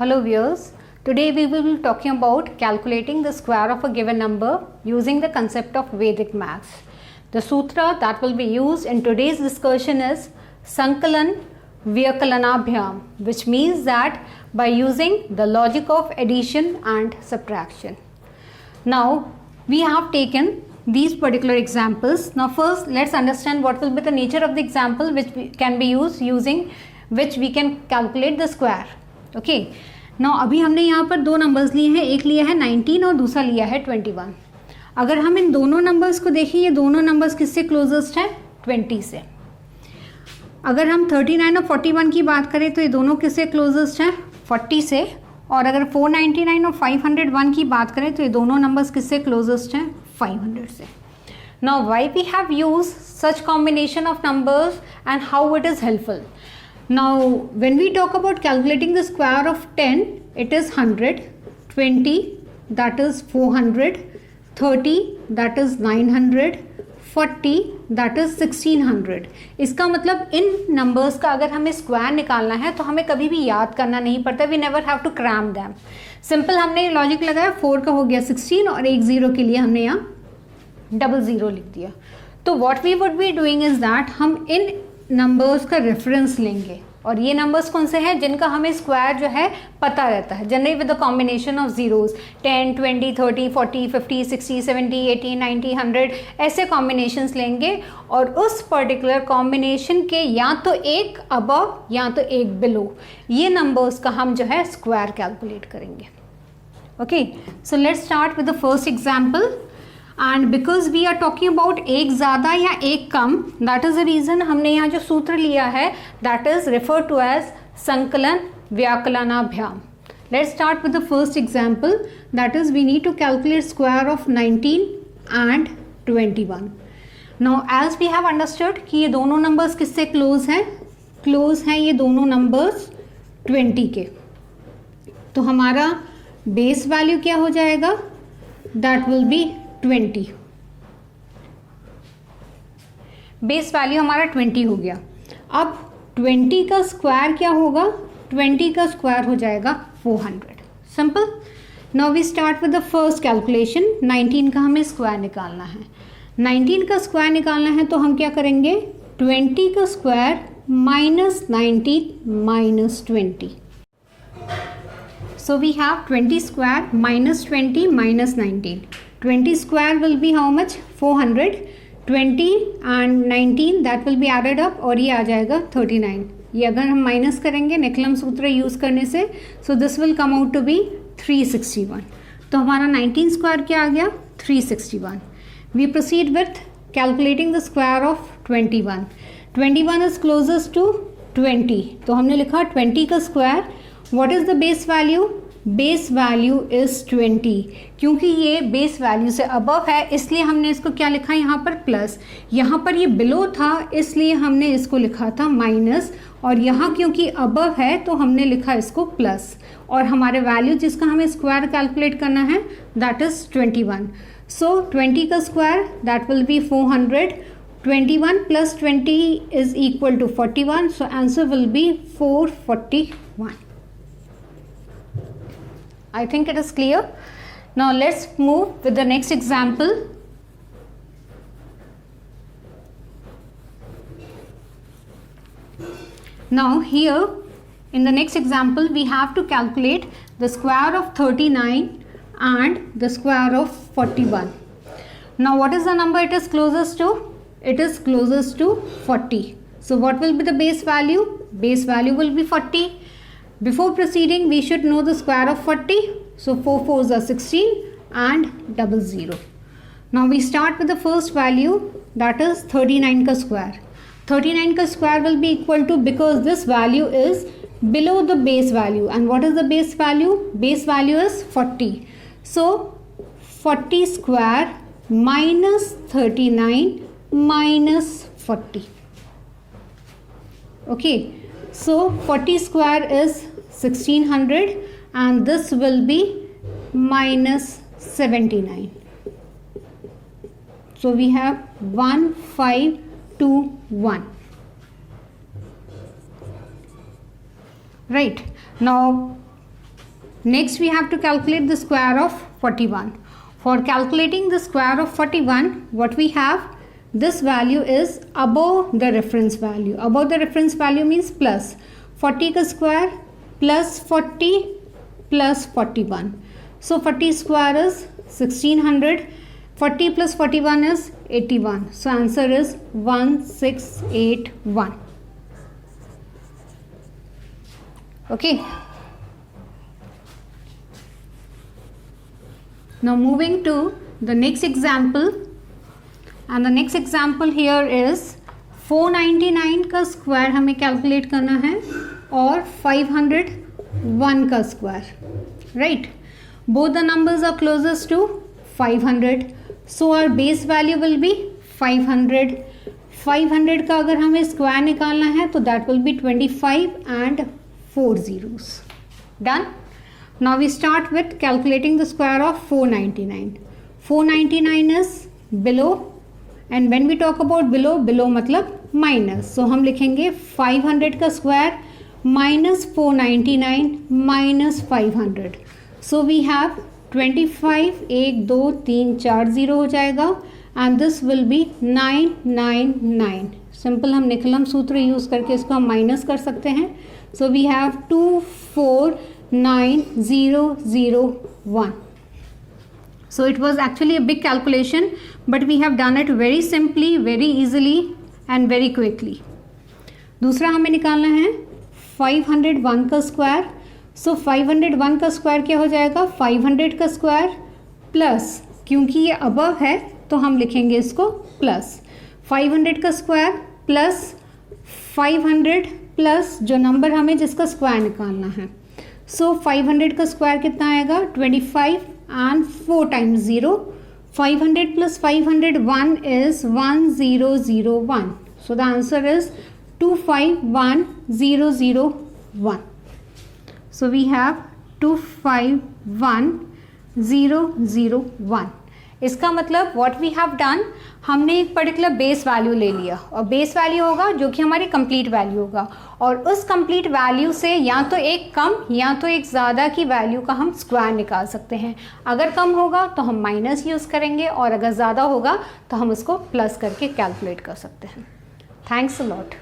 Hello viewers, today we will be talking about calculating the square of a given number using the concept of Vedic maths. The sutra that will be used in today's discussion is Sankalan Vyakalanabhyam, which means that by using the logic of addition and subtraction. Now we have taken these particular examples. Now first let's understand what will be the nature of the example which can be used using which we can calculate the square. Okay now अभी हमने यहाँ पर दो numbers लिए हैं, एक लिया है 19 और दूसरा लिया है 21. अगर हम इन दोनों नंबर्स को देखें, ये दोनों नंबर्स किससे क्लोजेस्ट है? 20 से. अगर हम 39 और 41 की बात करें तो ये दोनों किससे क्लोजेस्ट हैं? 40 से. और अगर 499 और 501 की बात करें तो ये दोनों नंबर्स किससे क्लोजेस्ट हैं? 500 से. Now why we have use such combination of numbers and how it is helpful. Now when we talk about calculating the square of 10, it is 100, 20 that is 400, 30 that is 900, 40 that is 1600. इसका मतलब इन numbers का अगर हमें square निकालना है तो हमें कभी भी याद करना नहीं पड़ता. We never have to cram them. Simple हमने लॉजिक लगाया, 4 का हो गया 16 और एक जीरो के लिए हमने यहाँ 00 लिख दिया. तो what we would be doing is that हम इन नंबर्स का रेफरेंस लेंगे और ये नंबर्स कौन से हैं जिनका हमें स्क्वायर जो है पता रहता है. Generally with the combination of zeros 10, 20, 30, 40, 50, 60, 70, 80, 90, 100 ऐसे कॉम्बिनेशंस लेंगे और उस पर्टिकुलर कॉम्बिनेशन के या तो एक अबव या तो एक बिलो ये नंबर्स का हम जो है स्क्वायर कैलकुलेट करेंगे. Okay so let's start with the first example. And because we are talking about एक ज़्यादा या एक कम, दैट इज़ द रीज़न हमने यहाँ जो सूत्र लिया है that is refer to as संकलन व्याकलनाभ्याम. Let's start with the first example, that is we need to calculate square of 19 and 21. Now as we have understood कि ये दोनों नंबर्स किससे क्लोज हैं? क्लोज हैं ये दोनों नंबर्स 20 के. तो हमारा बेस वैल्यू क्या हो जाएगा? That will B 20. Base value हमारा 20 हो गया. अब 20 का स्क्वायर क्या होगा? 20 का स्क्वायर हो जाएगा 400. Simple. Now we start with the first calculation. 19 का हमें स्क्वायर निकालना है. 19 का स्क्वायर निकालना है तो हम क्या करेंगे? 20 का square minus 19 minus 20. So we have 20 square minus 20 minus 19. 20 square will be how much? 400. 20 and 19 that will be added up और ये आ जाएगा 39. ये अगर हम माइनस करेंगे निकलम सूत्र यूज़ करने से so this will come out to be 361. तो हमारा 19 square क्या आ गया? 361. We proceed with calculating the square of 21. 21 is closest to 20. तो हमने लिखा 20 का square. What is the base value? Base value is 20. क्योंकि ये बेस वैल्यू से अबव है इसलिए हमने इसको क्या लिखा यहाँ पर प्लस. यहाँ पर ये बिलो था इसलिए हमने इसको लिखा था माइनस और यहाँ क्योंकि अबव है तो हमने लिखा इसको प्लस. और हमारे वैल्यू जिसका हमें स्क्वायर कैलकुलेट करना है दैट इज़ 21. सो 20 का square that will be 400. 21 plus 20 is equal to 41. So answer will be 441. I think it is clear. Now let's move with the next example. Now here in the next example we have to calculate the square of 39 and the square of 41. Now what is the number it is closest to? It is closest to 40. So what will be the base value? Base value will be 40. Before proceeding, we should know the square of 40. So 4 4s are 16 and 00. Now we start with the first value, that is 39 का square. 39 का square will be equal to, because this value is below the base value. And what is the base value? Base value is 40. So 40 square minus 39 minus 40. Okay. So 40 square is 1600 and this will be minus 79. So we have 1521. Right. Now Next we have to calculate the square of 41. For calculating the square of 41, what we have, this value is above the reference value. Above the reference value means plus 40 का square plus 40 plus 41. So 40 square is 1600. 40 plus 41 is 81. So answer is 1681. Okay. Now moving to the next example, and the next example here is 499 का square हमें calculate करना है और 501 का square, right. Both the numbers are closest to 500, so our base value will be 500. 500 का अगर हमें square निकालना है तो that will be 25 and 4 zeros. Done. Now we start with calculating the square of 499. 499 is below, and when we talk about below, below मतलब minus. So हम लिखेंगे 500 का square minus 499 minus 500. So we have 25, 1 2 3 4 0 हो जाएगा, and this will be 999. Simple हम निकलम सूत्र use करके इसको हम माइनस कर सकते हैं. So we have 249,001. So it was actually a big calculation, but we have done it very simply, very easily and very quickly. दूसरा हमें निकालना है 501 का स्क्वायर. सो 501 का स्क्वायर क्या हो जाएगा, 500 का स्क्वायर प्लस, क्योंकि ये अबव है तो हम लिखेंगे इसको प्लस 500 का स्क्वायर प्लस 500 प्लस जो नंबर हमें जिसका स्क्वायर निकालना है. सो 500 का स्क्वायर कितना आएगा, 25 and 4 times 0. 500 plus 501 is 1001. So the answer is 251001. So we have 251001. इसका मतलब व्हाट वी हैव डन, हमने एक पर्टिकुलर बेस वैल्यू ले लिया और बेस वैल्यू होगा जो कि हमारी कंप्लीट वैल्यू होगा, और उस कंप्लीट वैल्यू से या तो एक कम या तो एक ज़्यादा की वैल्यू का हम स्क्वायर निकाल सकते हैं. अगर कम होगा तो हम माइनस यूज़ करेंगे और अगर ज़्यादा होगा तो हम उसको प्लस करके कैलकुलेट कर सकते हैं. Thanks a lot.